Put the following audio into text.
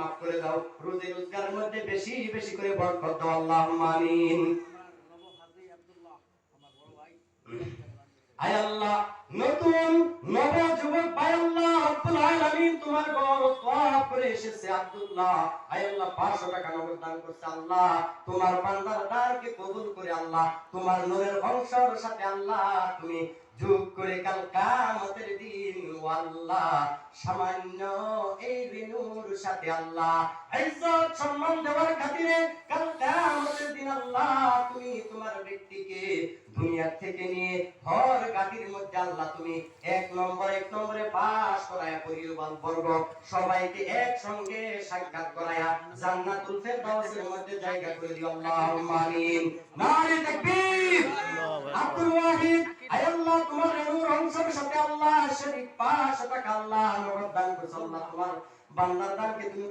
মাফ করে দাও, রুজি রোজগারের মধ্যে বেশি বেশি করে বরকত দাও, আল্লাহুম্মা আমিন। আয় আল্লাহ, নতুন নব যুবক ভাই আল্লাহ রব্বুল আলামিন তোমার ঘর তওয়াফ করে এসেছে আব্দুল্লাহ, আয় আল্লাহ 500 টাকা নগদ দান করছে আল্লাহ, তোমার বান্দার দানকে কবুল করে আল্লাহ তোমার নূরের অংশের সাথে আল্লাহ তুমি যোগ করে কাল কিয়ামতের দিন ও আল্লাহ সামান্য এই ঋণের সাথে আল্লাহ ইজ্জত সম্মান দেওয়ার খাতিরে কাল কিয়ামতের দিন আল্লাহ তুমি তোমার ব্যক্তিকে দুনিয়া থেকে নিয়ে হর গাদির মধ্যে আল্লাহ তুমি এক নম্বরে পাস করায়া পরিবার বর্গ সবাইকে একসঙ্গে সাক্ষাৎ করায়া জান্নাতুল ফেরদাউসের মধ্যে জায়গা করে দিও, আল্লাহুম্মা আমিন। নারে তাকবীর। আব্দুল ওয়াহিদ, আয় আল্লাহ তোমার নূর অংশের সাথে আল্লাহ শরীফ 500 টাকা আল্লাহ নগদ দান করছো আল্লাহ, তোমার বান্দার দানকে তুমি